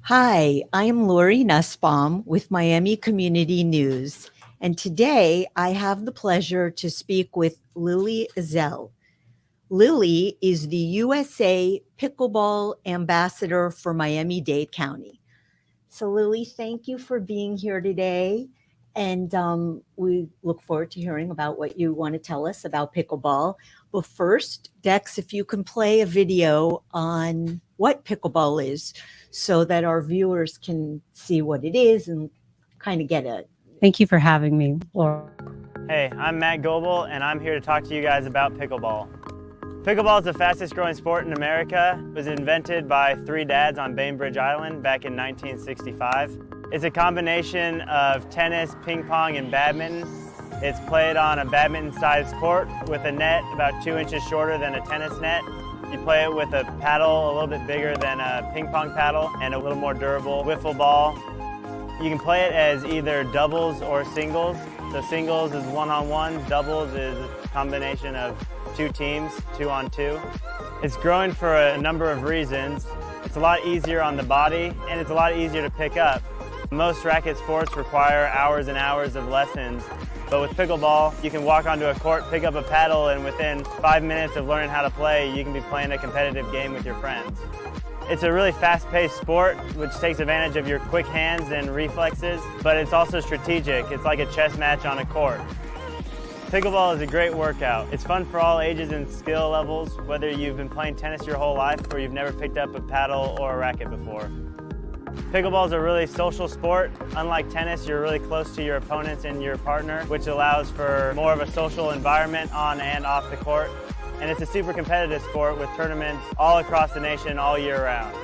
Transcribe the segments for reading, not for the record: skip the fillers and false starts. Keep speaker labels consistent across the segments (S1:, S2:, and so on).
S1: Hi, I'm Lori Nussbaum with Miami Community News, and today I have the pleasure to speak with Lily Azel. Lily is the USA Pickleball Ambassador for Miami-Dade County. So, Lily, thank you for being here today. And we look forward to hearing about what you want to tell us about pickleball. But first, Dex, if you can play a video on what pickleball is so that our viewers can see what it is and kind of get it.
S2: Thank you for having me, Laura.
S3: Hey, I'm Matt Goebel, and I'm here to talk to you guys about pickleball. Pickleball is the fastest growing sport in America. It was invented by three dads on Bainbridge Island back in 1965. It's a combination of tennis, ping pong, and badminton. It's played on a badminton-sized court with a net about 2 inches shorter than a tennis net. You play it with a paddle a little bit bigger than a ping pong paddle and a little more durable wiffle ball. You can play it as either doubles or singles. So singles is one-on-one, doubles is a combination of two teams, 2-on-2. It's growing for a number of reasons. It's a lot easier on the body and it's a lot easier to pick up. Most racket sports require hours and hours of lessons, but with pickleball, you can walk onto a court, pick up a paddle, and within 5 minutes of learning how to play, you can be playing a competitive game with your friends. It's a really fast-paced sport, which takes advantage of your quick hands and reflexes, but it's also strategic. It's like a chess match on a court. Pickleball is a great workout. It's fun for all ages and skill levels, whether you've been playing tennis your whole life or you've never picked up a paddle or a racket before. Pickleball is a really social sport. Unlike tennis, you're really close to your opponents and your partner, which allows for more of a social environment on and off the court. And it's a super competitive sport with tournaments all across the nation all year round.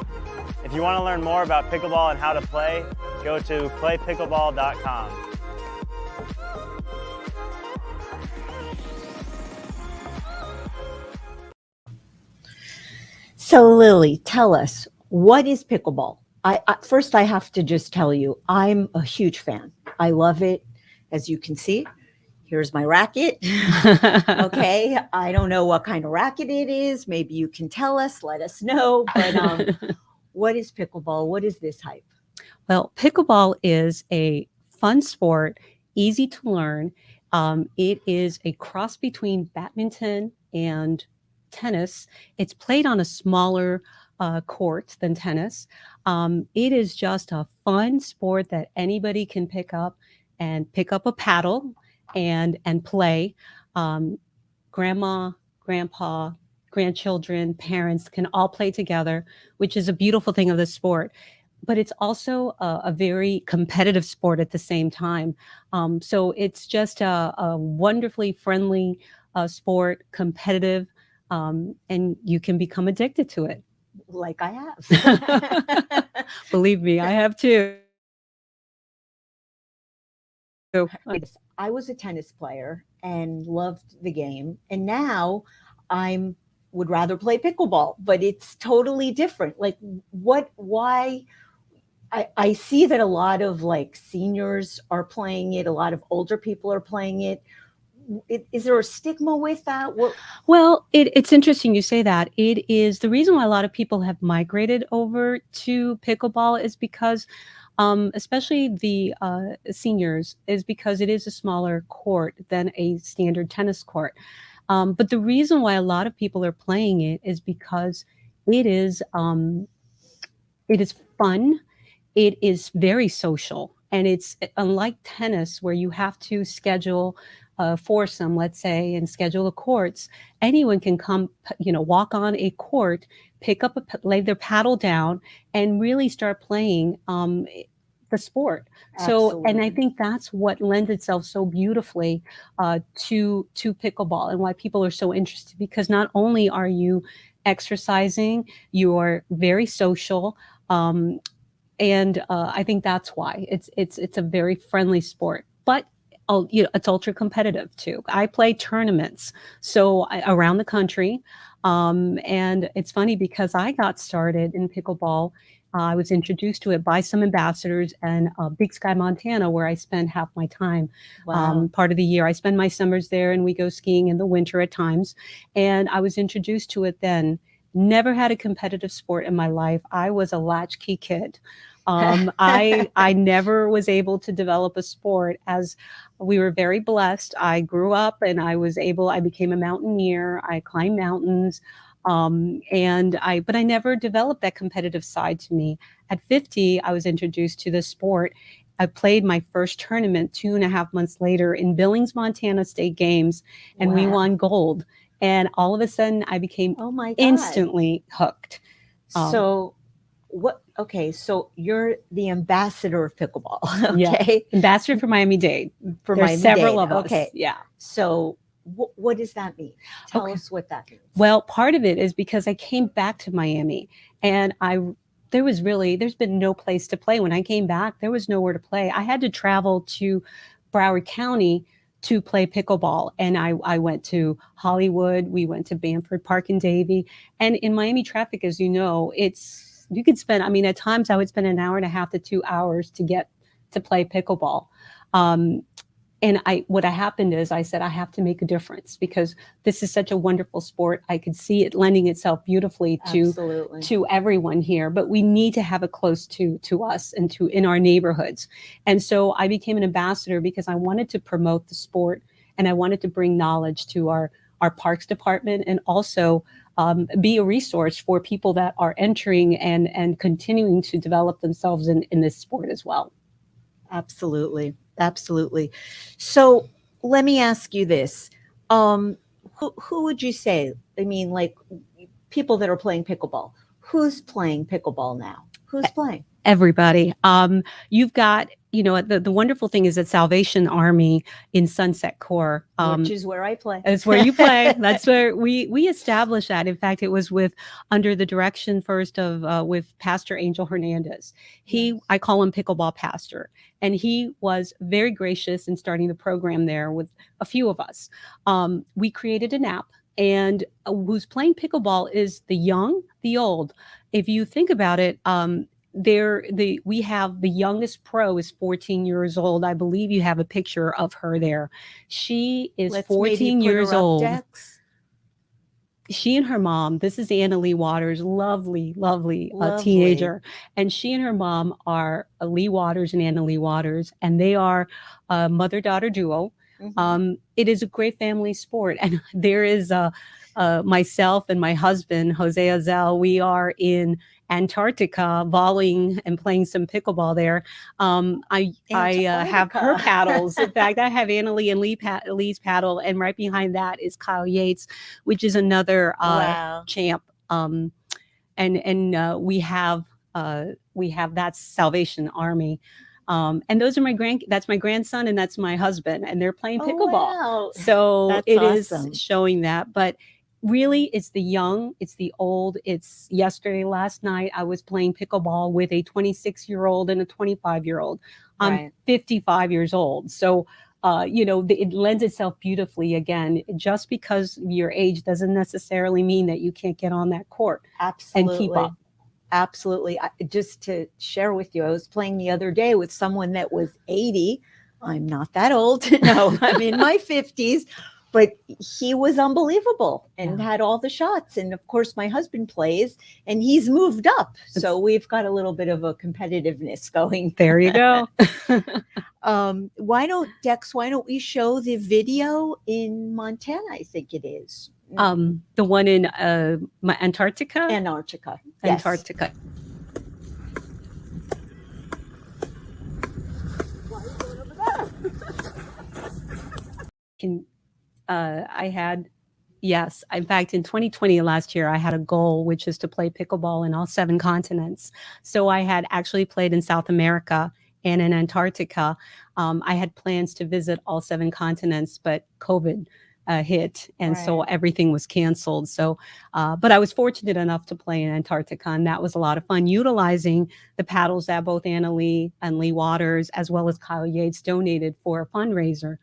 S3: If you want to learn more about pickleball and how to play, go to playpickleball.com.
S1: So, Lily, tell us, what is pickleball? First, I have to just tell you, I'm a huge fan. I love it. As you can see, here's my racket. Okay. I don't know what kind of racket it is. Maybe you can tell us, let us know. But what is pickleball? What is this hype?
S2: Well, pickleball is a fun sport, easy to learn. It is a cross between badminton and tennis. It's played on a smaller court than tennis. It is just a fun sport that anybody can pick up a paddle and play. Grandma, grandpa, grandchildren, parents can all play together, which is a beautiful thing of the sport. But it's also a very competitive sport at the same time. So it's just a wonderfully friendly sport, competitive, and you can become addicted to it.
S1: Like I have.
S2: Believe me, I have too.
S1: I was a tennis player and loved the game, and now I'm would rather play pickleball, but it's totally different. Like, why? I see that a lot of like seniors are playing it, a lot of older people are playing it. Is there a stigma with that?
S2: Well, it's interesting you say that. It is the reason why a lot of people have migrated over to pickleball is because, especially the seniors, is because it is a smaller court than a standard tennis court. But the reason why a lot of people are playing it is because it is fun. It is very social, and it's unlike tennis where you have to schedule a foursome, let's say, and schedule the courts. Anyone can come, walk on a court, lay their paddle down, and really start playing the sport. So, and I think that's what lends itself so beautifully to pickleball, and why people are so interested, because not only are you exercising, you're very social. And I think that's why it's a very friendly sport, but it's ultra competitive too. I play tournaments around the country, and it's funny because I got started in pickleball. I was introduced to it by some ambassadors in Big Sky, Montana, where I spend half my time.
S1: Wow.
S2: Part of the year, I spend my summers there, and we go skiing in the winter at times. And I was introduced to it then. Never had a competitive sport in my life. I was a latchkey kid. I never was able to develop a sport. As we were very blessed, I grew up and I became a mountaineer. I climbed mountains. But I never developed that competitive side to me. At 50, I was introduced to the sport. I played my first tournament 2.5 months later in Billings, Montana State Games, and we
S1: Wow.
S2: won gold. And all of a sudden, I became
S1: Oh my God.
S2: instantly hooked.
S1: So okay, so you're the ambassador of pickleball,
S2: Yeah.
S1: okay?
S2: Ambassador for Miami-Dade.
S1: For
S2: There's several
S1: Miami-Dade,
S2: of us.
S1: okay.
S2: Yeah.
S1: So what does that mean? Tell
S2: Okay.
S1: us what that means.
S2: Well, part of it is because I came back to Miami and there's been no place to play. When I came back, there was nowhere to play. I had to travel to Broward County to play pickleball. And I went to Hollywood. We went to Bamford Park and Davie. And in Miami traffic, as you know, you could spend, at times I would spend an hour and a half to 2 hours to get to play pickleball. And what happened is I said, I have to make a difference because this is such a wonderful sport. I could see it lending itself beautifully to everyone here, but we need to have it close to us and in our neighborhoods. And so I became an ambassador because I wanted to promote the sport and I wanted to bring knowledge to our parks department and also be a resource for people that are entering and continuing to develop themselves in this sport as well.
S1: Absolutely. Absolutely. So let me ask you this. Who would you say? Like people that are playing pickleball. Who's playing pickleball now? Who's playing?
S2: Everybody. You've got, the wonderful thing is that Salvation Army in Sunset Core.
S1: Which is where I play.
S2: That's where you play. That's where we established that. In fact, it was under the direction first of with Pastor Angel Hernandez.
S1: Yes.
S2: I call him Pickleball Pastor, and he was very gracious in starting the program there with a few of us. We created an app, and who's playing pickleball is the young, the old. If you think about it, we have the youngest pro is 14 years old. I believe you have a picture of her there. She is 14 years old.
S1: Dex.
S2: She and her mom, this is Anna Lee Waters, lovely teenager. And she and her mom are Lee Waters and Anna Lee Waters, and they are a mother-daughter duo. Mm-hmm. It is a great family sport. And there is myself and my husband, Jose Azel, we are in Antarctica volleying and playing some pickleball there. I have her paddles. In fact, I have Anna Lee and Lee's paddle, and right behind that is Kyle Yates, which is another champ. And we have that's Salvation Army. And those are that's my grandson and that's my husband, and they're playing pickleball.
S1: Wow.
S2: So
S1: that's
S2: it
S1: awesome.
S2: is showing that, but really it's the young, it's the old. It's last night I was playing pickleball with a 26-year-old and a 25-year-old. I'm 55 years old. So, it lends itself beautifully. Again, just because your age doesn't necessarily mean that you can't get on that court.
S1: Absolutely.
S2: And keep up.
S1: Absolutely. Just to share with you, I was playing the other day with someone that was 80. I'm not that old. No, I'm in my 50s, but he was unbelievable and had all the shots. And of course, my husband plays and he's moved up. So we've got a little bit of a competitiveness going.
S2: There you go.
S1: Why don't we show the video in Montana? I think it is.
S2: The one in Antarctica?
S1: Antarctica. Yes.
S2: Antarctica. In fact, in 2020, last year, I had a goal, which is to play pickleball in all 7 continents. So I had actually played in South America and in Antarctica. I had plans to visit all 7 continents, but COVID hit, and so everything was canceled. So, but I was fortunate enough to play in Antarctica, and that was a lot of fun, utilizing the paddles that both Anna Lee and Lee Waters, as well as Kyle Yates, donated for a fundraiser,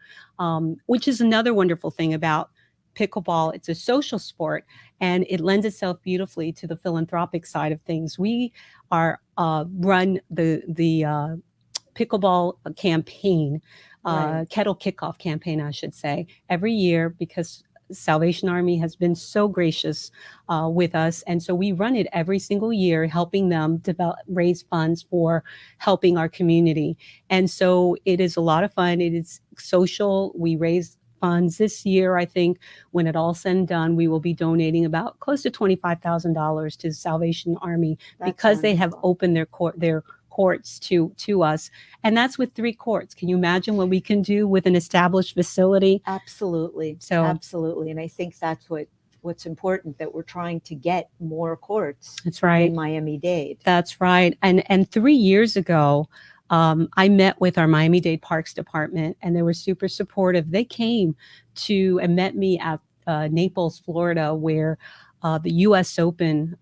S2: which is another wonderful thing about pickleball. It's a social sport, and it lends itself beautifully to the philanthropic side of things. We run the pickleball campaign. Kettle kickoff campaign, I should say, every year, because Salvation Army has been so gracious with us. And so we run it every single year, helping them raise funds for helping our community. And so it is a lot of fun. It is social. We raise funds this year. I think when it all said and done, we will be donating about close to $25,000 to the Salvation Army. That's because wonderful. They have opened their courts to us, and that's with 3 courts. Can you imagine what we can do with an established facility?
S1: Absolutely.
S2: So
S1: absolutely. And I think that's what's important, that we're trying to get more courts.
S2: That's right.
S1: In Miami-Dade.
S2: That's right. And 3 years ago, I met with our Miami-Dade Parks Department, and they were super supportive. They came and met me at Naples, Florida, where the U.S. Open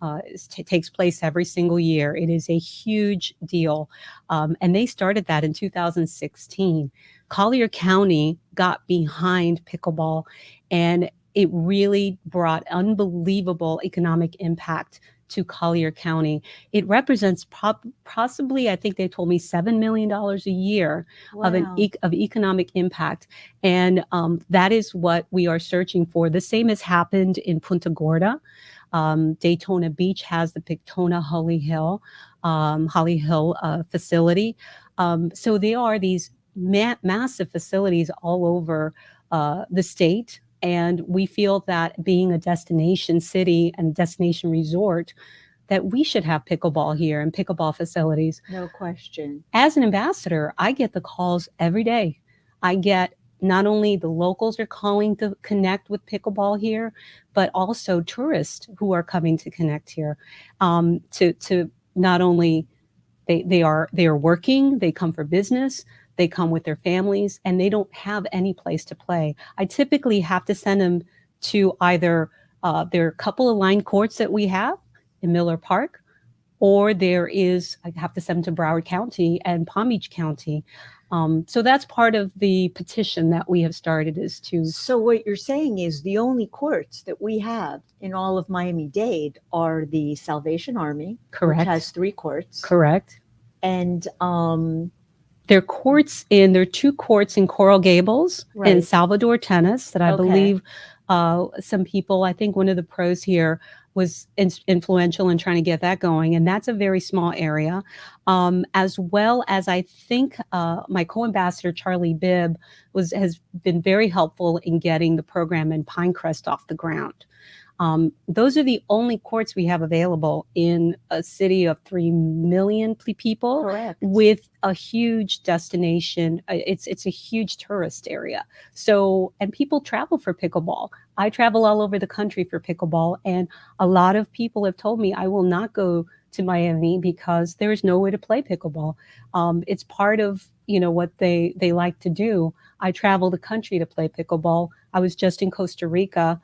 S2: takes place every single year. It is a huge deal. And they started that in 2016. Collier County got behind pickleball, and it really brought unbelievable economic impact to Collier County. It represents possibly, I think they told me, $7 million a year. Wow. of economic impact. And that is what we are searching for. The same has happened in Punta Gorda. Daytona Beach has the Pictona Holly Hill facility. So there are these massive facilities all over the state. And we feel that being a destination city and destination resort, that we should have pickleball here and pickleball facilities.
S1: No question.
S2: As an ambassador, I get the calls every day. I get not only the locals are calling to connect with pickleball here, but also tourists who are coming to connect here. To not only they are working, they come for business. They come with their families, and they don't have any place to play. I typically have to send them to either there are a couple of line courts that we have in Miller Park, or I have to send them to Broward County and Palm Beach County. So that's part of the petition that we have started, is to.
S1: So what you're saying is the only courts that we have in all of Miami-Dade are the Salvation Army,
S2: correct,
S1: which has 3 courts.
S2: Correct.
S1: And
S2: there are 2 courts in Coral Gables, right, and Salvador Tennis that I believe some people, I think one of the pros here was influential in trying to get that going. And that's a very small area. As well as I think my co-ambassador, Charlie Bibb, has been very helpful in getting the program in Pinecrest off the ground. Those are the only courts we have available in a city of 3 million people.
S1: Correct.
S2: With a huge destination. It's a huge tourist area. So, and people travel for pickleball. I travel all over the country for pickleball, and a lot of people have told me I will not go to Miami because there is nowhere to play pickleball. It's part of, what they like to do. I travel the country to play pickleball. I was just in Costa Rica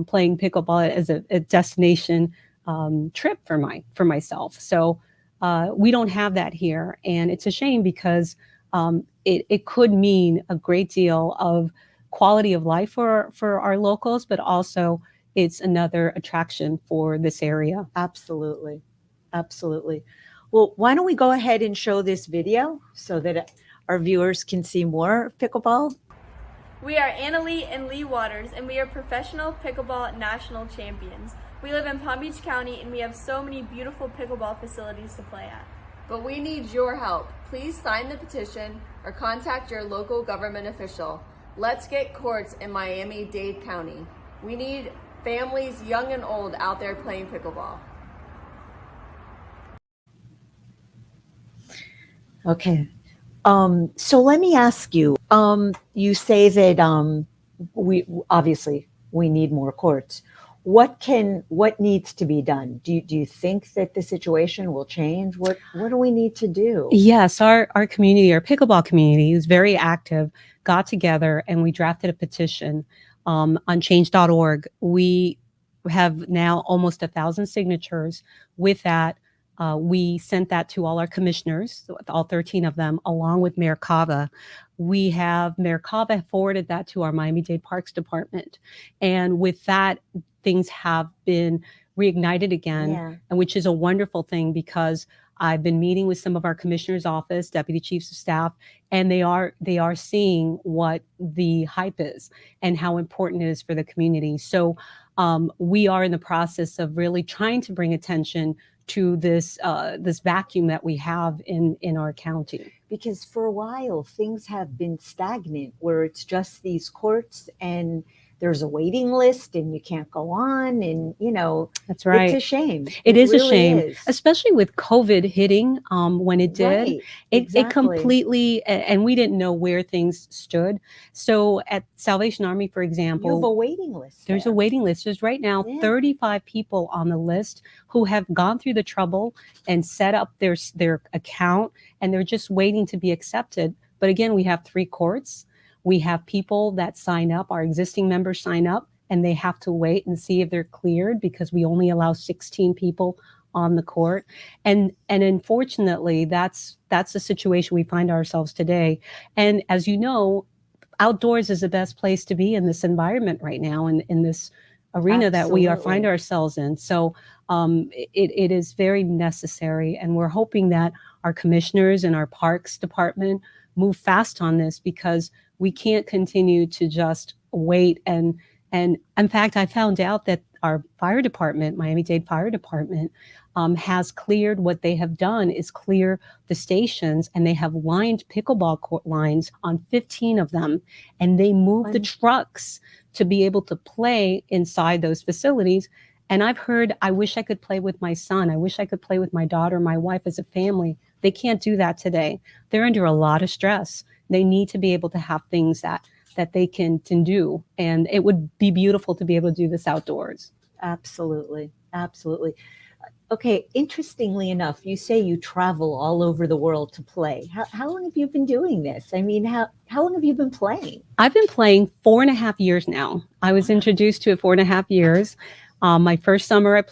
S2: playing pickleball as a destination trip for myself. So we don't have that here, and it's a shame because it could mean a great deal of quality of life for our locals, but also it's another attraction for this area.
S1: Absolutely. Absolutely. Well, why don't we go ahead and show this video so that our viewers can see more pickleball?
S4: We are Annalie and Lee Waters, and we are professional pickleball national champions. We live in Palm Beach County, and we have so many beautiful pickleball facilities to play at.
S5: But we need your help. Please sign the petition or contact your local government official. Let's get courts in Miami-Dade County. We need families, young and old, out there playing pickleball.
S1: Okay. So let me ask you, you say that we need more courts. What needs to be done? Do you think that the situation will change? What do we need to do?
S2: Yes, our community, our pickleball community, is very active, got together, and we drafted a petition on change.org. We have now almost 1,000 signatures. With that, we sent that to all our commissioners, all 13 of them, along with Mayor Cava. Mayor Cava forwarded that to our Miami-Dade Parks Department. And with that, things have been reignited again, and which is a wonderful thing because I've been meeting with some of our commissioner's office, deputy chiefs of staff, and they are seeing what the hype is and how important it is for the community. So we are in the process of really trying to bring attention to this this vacuum that we have in our county.
S1: Because for a while things have been stagnant where it's just these courts and there's a waiting list and you can't go on, and
S2: That's right.
S1: it's a shame.
S2: It is
S1: really
S2: a shame,
S1: is.
S2: especially with COVID hitting when it did.
S1: Right,
S2: It
S1: exactly.
S2: completely, and we didn't know where things stood. So at Salvation Army, for
S1: You have
S2: example,
S1: a waiting list.
S2: there's a
S1: there.
S2: waiting list. There's right now
S1: Yeah.
S2: 35 people on the list who have gone through the trouble and set up their account, and they're just waiting to be accepted. But again, we have 3 courts. We have people that sign up, our existing members sign up, and they have to wait and see if they're cleared because we only allow 16 people on the court. And unfortunately, that's the situation we find ourselves today. And as you know, outdoors is the best place to be in this environment right now, in this arena that we find
S1: Absolutely.
S2: ourselves in. So it is very necessary, and we're hoping that our commissioners and our parks department move fast on this, because we can't continue to just wait. And in fact, I found out that our fire department, Miami-Dade Fire Department, has cleared. What they have done is clear the stations, and they have lined pickleball court lines on 15 of them, and they moved the trucks to be able to play inside those facilities. And I've heard, I wish I could play with my son. I wish I could play with my daughter, my wife, as a family. They can't do that today. They're under a lot of stress. They need to be able to have things that they can do. And it would be beautiful to be able to do this outdoors.
S1: Absolutely. Absolutely. Okay. Interestingly enough, you say you travel all over the world to play. How long have you been doing this? I mean, how long have you been playing?
S2: I've been playing 4.5 years now. I was introduced to it 4.5 years. My first summer I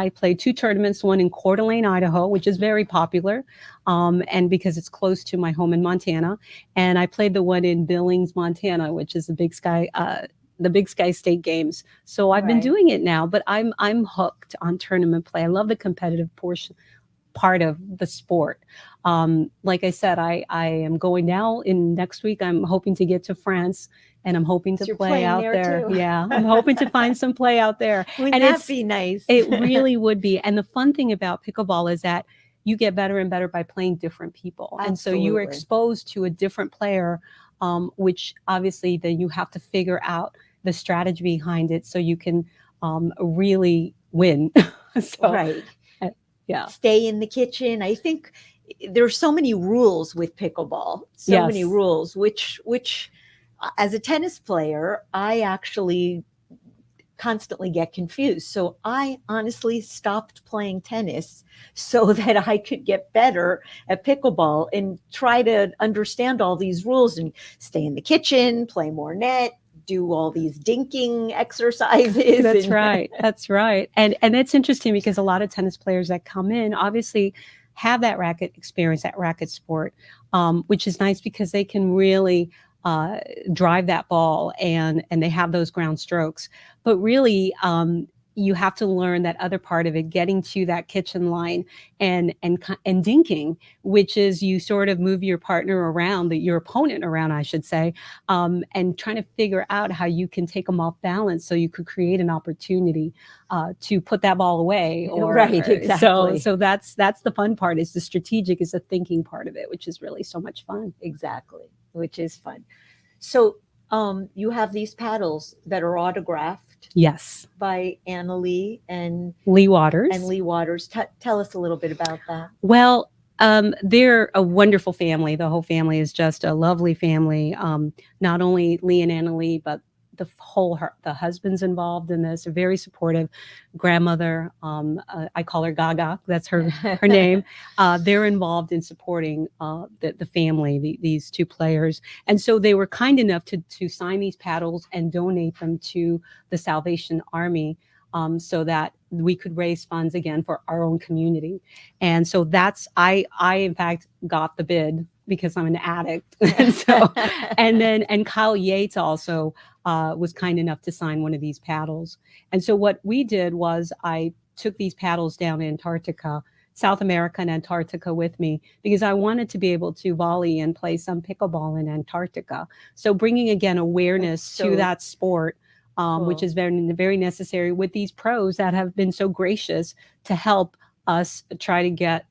S2: played 2 tournaments, one in Coeur d'Alene, Idaho, which is very popular, and because it's close to my home in Montana. And I played the one in Billings, Montana, which is the Big Sky State Games. So I've been
S1: Right.
S2: doing it now, but I'm hooked on tournament play. I love the competitive part of the sport. Like I said, I am going now in next week. I'm hoping to get to France, and I'm hoping to
S1: You're
S2: play
S1: playing
S2: out
S1: there, too.
S2: Yeah, I'm hoping to find some play out there.
S1: Wouldn't
S2: And
S1: that be nice?
S2: it really would be. And the fun thing about pickleball is that you get better and better by playing different people. And so you are
S1: Absolutely.
S2: exposed to a different player, which obviously then you have to figure out the strategy behind it so you can really win. So,
S1: Right.
S2: yeah.
S1: Stay in the kitchen. I think there's so many rules with pickleball. So many
S2: Yes.
S1: rules, which as a tennis player, I actually constantly get confused. So I honestly stopped playing tennis so that I could get better at pickleball and try to understand all these rules and stay in the kitchen, play more net, do all these dinking exercises.
S2: That's
S1: and-
S2: right. That's right. And it's interesting because a lot of tennis players that come in obviously have that racket experience, that racket sport, which is nice because they can really drive that ball and they have those ground strokes. But really, you have to learn that other part of it, getting to that kitchen line and dinking, which is you sort of move your partner around, your opponent around, I should say, and trying to figure out how you can take them off balance so you could create an opportunity to put that ball away.
S1: Right, exactly.
S2: So that's the fun part. Is the strategic, is the thinking part of it, which is really so much fun.
S1: Exactly, which is fun. So you have these paddles that are autographed
S2: Yes,
S1: by Anna Lee and
S2: Lee Waters.
S1: Lee Waters. Tell us a little bit about that.
S2: Well, they're a wonderful family. The whole family is just a lovely family. Not only Lee and Anna Lee, but the husband's involved in this. A very supportive grandmother. I call her Gaga. That's her name. They're involved in supporting the family, these 2 players. And so they were kind enough to sign these paddles and donate them to the Salvation Army, so that we could raise funds again for our own community. And so I in fact got the bid because I'm an addict. and Kyle Yates also was kind enough to sign one of these paddles. And so what we did was I took these paddles down to Antarctica South America and Antarctica with me because I wanted to be able to volley and play some pickleball in Antarctica. So bringing again awareness to that sport, which
S1: cool.
S2: is very, very necessary with these pros that have been so gracious to help us try to get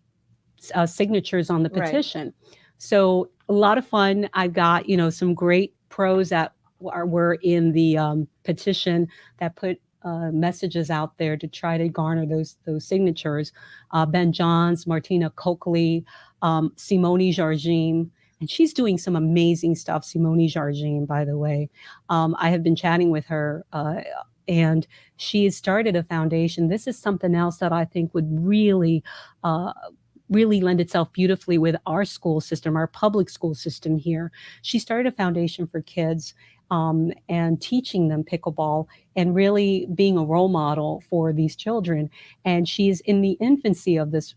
S2: signatures on the
S1: Right.
S2: petition. So a lot of fun. I got, some great pros that were in the petition that put messages out there to try to garner those signatures. Ben Johns, Martina Coakley, Simone Jardim, and she's doing some amazing stuff. Simone Jardim, by the way, I have been chatting with her. And she has started a foundation. This is something else that I think would really lend itself beautifully with our school system, our public school system here. She started a foundation for kids and teaching them pickleball and really being a role model for these children. And she's in the infancy of this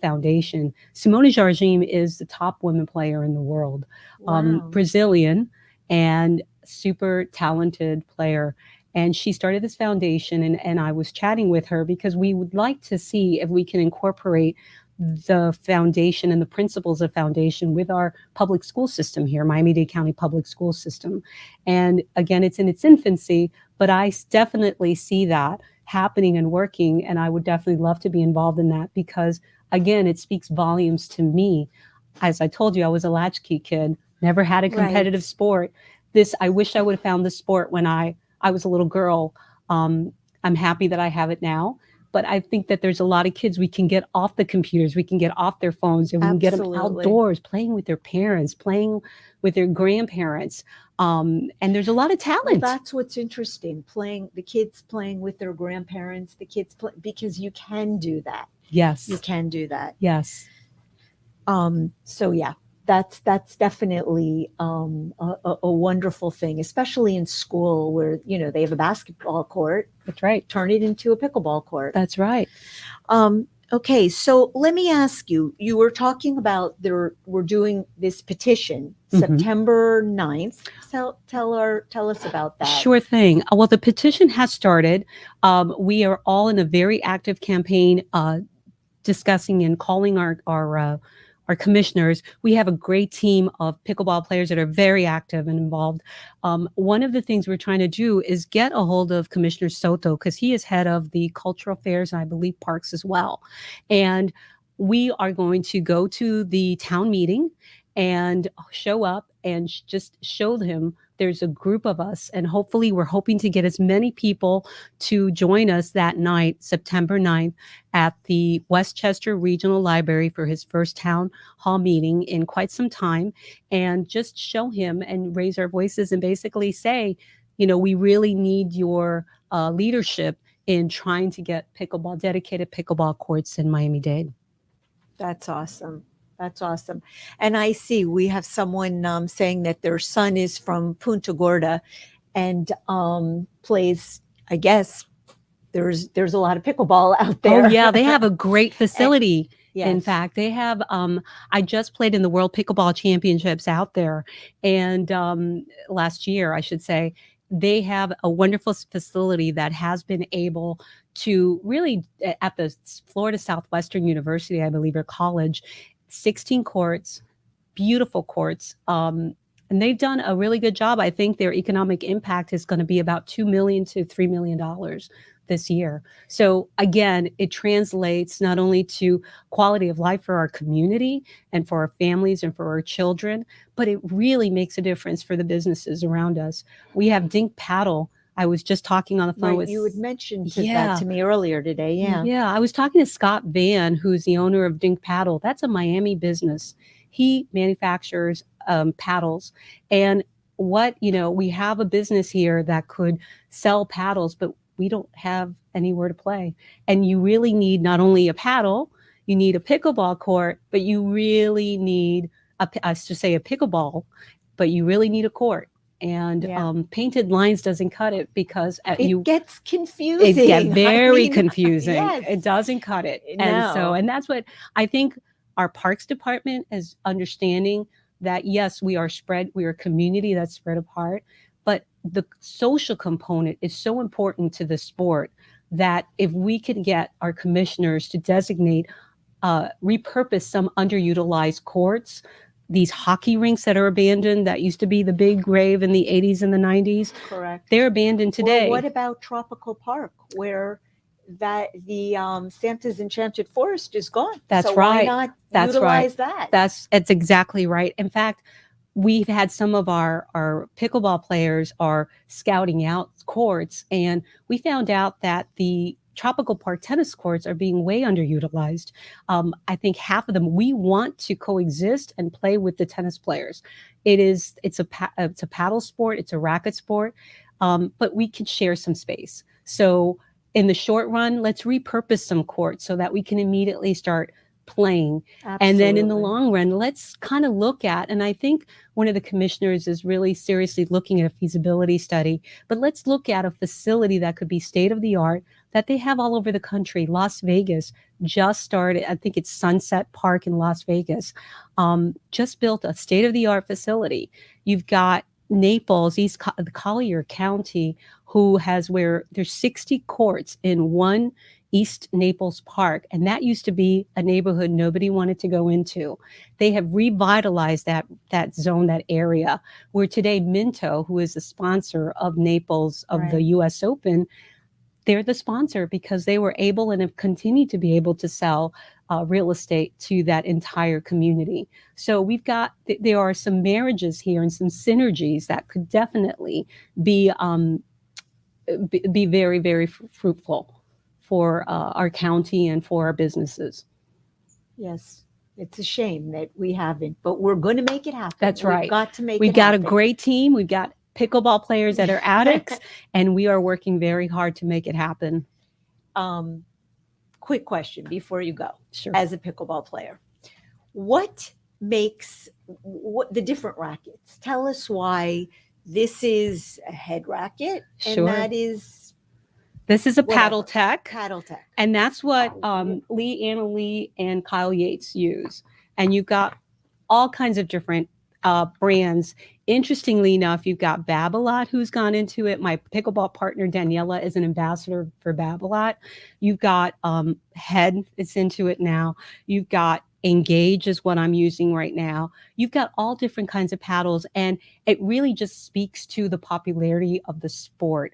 S2: foundation. Simone Jardim is the top women player in the world,
S1: Wow.
S2: Brazilian and super talented player. And she started this foundation, and I was chatting with her because we would like to see if we can incorporate the foundation and the principles of foundation with our public school system here, Miami-Dade County public school system. And again, it's in its infancy, but I definitely see that happening and working. And I would definitely love to be involved in that because, again, it speaks volumes to me. As I told you, I was a latchkey kid, never had a competitive sport. I wish I would have found this sport when I was a little girl. I'm happy that I have it now. But I think that there's a lot of kids we can get off the computers, we can get off their phones, and we can get them outdoors, playing with their parents, playing with their grandparents. And there's a lot of talent.
S1: Well, that's what's interesting. The kids playing with their grandparents, because you can do that.
S2: Yes.
S1: You can do that.
S2: Yes.
S1: So yeah, that's definitely a wonderful thing, especially in school where, they have a basketball court.
S2: That's right.
S1: Turn it into a pickleball court.
S2: That's right.
S1: Okay, so let me ask you, you were talking about we're doing this petition September 9th. Tell us about that.
S2: Sure thing. Well, the petition has started. We are all in a very active campaign discussing and calling our commissioners. We have a great team of pickleball players that are very active and involved. One of the things we're trying to do is get a hold of Commissioner Soto because he is head of the cultural affairs and I believe parks as well. And we are going to go to the town meeting and show up and just show them there's a group of us, and hopefully we're hoping to get as many people to join us that night, September 9th, at the Westchester Regional Library for his first town hall meeting in quite some time, and just show him and raise our voices and basically say, we really need your leadership in trying to get dedicated pickleball courts in Miami-Dade.
S1: That's awesome. That's awesome. And I see we have someone saying that their son is from Punta Gorda and plays, I guess, there's a lot of pickleball out there.
S2: Oh, yeah. They have a great facility.
S1: Yes.
S2: In fact, they have, I just played in the World Pickleball Championships out there. And last year, I should say, they have a wonderful facility that has been able to really, at the Florida Southwestern University, I believe, or college, 16 courts, beautiful courts. And they've done a really good job. I think their economic impact is going to be about $2 million to $3 million this year. So again, it translates not only to quality of life for our community and for our families and for our children, but it really makes a difference for the businesses around us. We have Dink Paddle. I was just talking on the phone with
S1: you had mentioned that to me earlier today.
S2: Yeah. I was talking to Scott Van, who's the owner of Dink Paddle. That's a Miami business. He manufactures paddles. And we have a business here that could sell paddles, but we don't have anywhere to play. And you really need not only a paddle, you need a pickleball court, but you really need a pickleball, but you really need a court. And painted lines doesn't cut it because
S1: it gets confusing.
S2: It gets very confusing. Yes. It doesn't cut it.
S1: No.
S2: And that's what I think our parks department is understanding that, yes, we are a community that's spread apart, but the social component is so important to the sport that if we can get our commissioners to designate repurpose some underutilized courts. These hockey rinks that are abandoned, that used to be the big rave in the 80s and the 90s,
S1: Correct.
S2: they're abandoned today.
S1: Or what about Tropical Park, where the Santa's Enchanted Forest is gone?
S2: That's
S1: so
S2: right.
S1: Why not
S2: That's
S1: utilize
S2: right.
S1: that?
S2: That's exactly right. In fact, we've had some of our pickleball players are scouting out courts, and we found out that the Tropical Park tennis courts are being way underutilized. I think half of them, we want to coexist and play with the tennis players. It's a paddle sport, it's a racket sport, but we could share some space. So in the short run, let's repurpose some courts so that we can immediately start playing.
S1: Absolutely.
S2: And then in the long run, let's kind of look at, and I think one of the commissioners is really seriously looking at a feasibility study, but let's look at a facility that could be state of the art that they have all over the country. Las Vegas just started, I think it's Sunset Park in Las Vegas, just built a state of the art facility. You've got Naples, Collier County, who has where there's 60 courts in one East Naples Park, and that used to be a neighborhood nobody wanted to go into. They have revitalized that zone, that area, where today Minto, who is the sponsor of Naples of the U.S. Open, they're the sponsor because they were able and have continued to be able to sell real estate to that entire community. So there are some marriages here and some synergies that could definitely be very, very fruitful for our county and for our businesses.
S1: Yes, it's a shame that we haven't, but we're going to make it happen.
S2: That's right.
S1: We've got to make
S2: We've
S1: it
S2: got
S1: happen.
S2: a great team. We've got pickleball players that are addicts, and we are working very hard to make it happen.
S1: Quick question before you go.
S2: Sure.
S1: As a pickleball player, what makes the different rackets? Tell us why this is a head racket
S2: Sure.
S1: and that is
S2: This is a
S1: whatever.
S2: Paddle Tech.
S1: Paddle Tech.
S2: And that's what Anna Lee and Kyle Yates use. And you've got all kinds of different brands. Interestingly enough, you've got Babolat who's gone into it. My pickleball partner Daniela is an ambassador for Babolat. You've got Head, it's into it now. You've got Engage is what I'm using right now. You've got all different kinds of paddles, and it really just speaks to the popularity of the sport.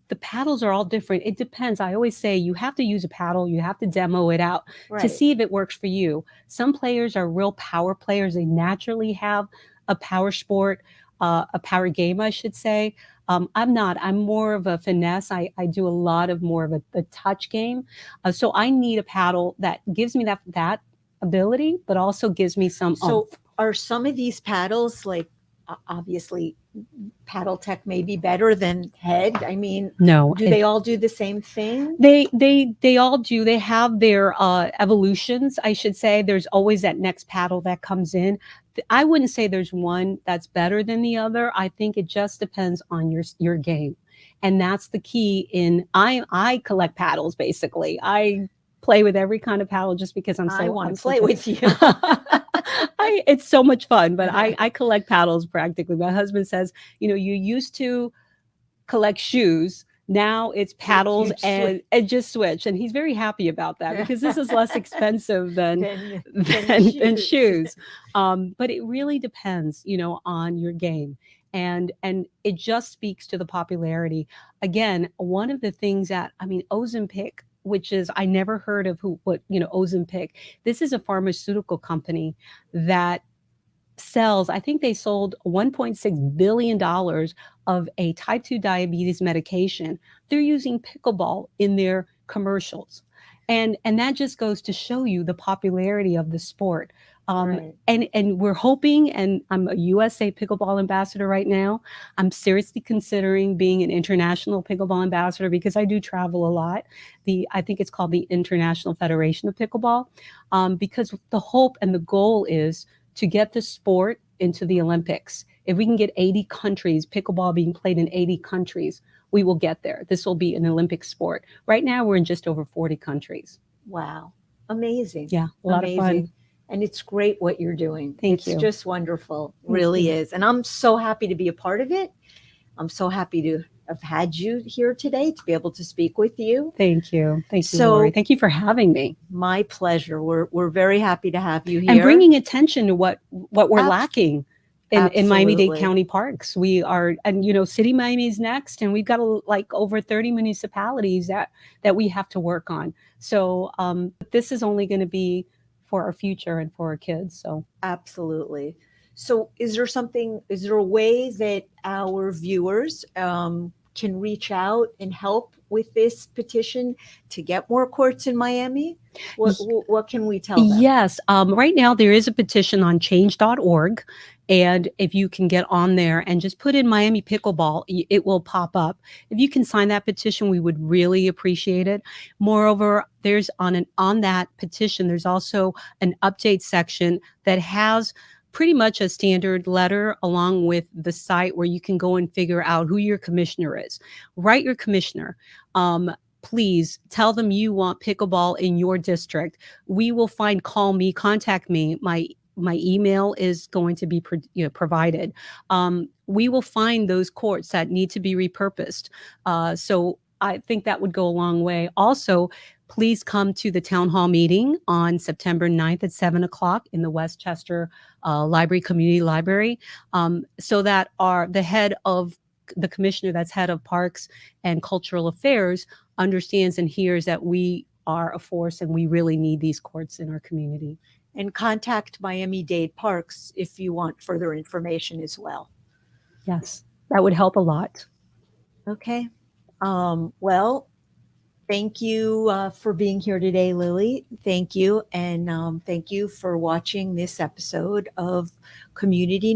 S2: The paddles are all different. It depends. I always say you have to use a paddle. You have to demo it out to see if it works for you. Some players are real power players. They naturally have a power sport, a power game, I should say. I'm not. I'm more of a finesse. I do a lot of more of a touch game. So I need a paddle that gives me that ability, but also gives me some.
S1: So are some of these paddles, like obviously Paddle Tech may be better than Head? I mean,
S2: no.
S1: Do they all do the same thing?
S2: They all do. They have their evolutions, I should say. There's always that next paddle that comes in. I wouldn't say there's one that's better than the other. I think it just depends on your game. And that's the key I collect paddles, basically. I play with every kind of paddle just because I want to
S1: play with you.
S2: It's so much fun, but I collect paddles practically. My husband says, you used to collect shoes. Now it's paddles and just switch. And he's very happy about that because this is less expensive than shoes. But it really depends, on your game. And it just speaks to the popularity. Again, one of the things that, Ozempic, which is, I never heard of Ozempic. This is a pharmaceutical company that sells, I think they sold $1.6 billion of a type 2 diabetes medication. They're using pickleball in their commercials. And that just goes to show you the popularity of the sport. And we're hoping, and I'm a USA Pickleball ambassador right now. I'm seriously considering being an international pickleball ambassador because I do travel a lot. I think it's called the International Federation of Pickleball, because the hope and the goal is to get the sport into the Olympics. If we can get 80 countries, pickleball being played in 80 countries, we will get there. This will be an Olympic sport. Right now, we're in just over 40 countries.
S1: Wow. Amazing.
S2: Yeah, a lot of fun.
S1: And it's great what you're doing.
S2: Thank you.
S1: It's just wonderful. Really is. And I'm so happy to be a part of it. I'm so happy to have had you here today to be able to speak with you.
S2: Thank you. Thank you,
S1: So-
S2: Lori. Thank you for having me
S1: My pleasure. We're very happy to have you here.
S2: and bringing attention to what we're
S1: Abs-
S2: lacking in Miami-Dade
S1: Absolutely.
S2: County parks. We are, and City Miami is next, and we've got like over 30 municipalities that we have to work on. So this is only going to be for our future and for our kids. So
S1: Absolutely. So is there a way that our viewers can reach out and help with this petition to get more courts in Miami? What can we tell them?
S2: yes, right now there is a petition on change.org. And if you can get on there and just put in Miami Pickleball, it will pop up. If you can sign that petition, we would really appreciate it. Moreover, there's on that petition, there's also an update section that has pretty much a standard letter along with the site where you can go and figure out who your commissioner is. Write your commissioner. Please tell them you want pickleball in your district. We will call me, contact me. My email is going to be provided. We will find those courts that need to be repurposed. So I think that would go a long way. Also, please come to the town hall meeting on September 9th at 7 o'clock in the Westchester Library, Community Library, so that the commissioner that's head of Parks and Cultural Affairs understands and hears that we are a force and we really need these courts in our community.
S1: And contact Miami-Dade Parks if you want further information as well.
S2: Yes, that would help a lot.
S1: Okay. Well, thank you for being here today, Lily. Thank you. And thank you for watching this episode of Community News.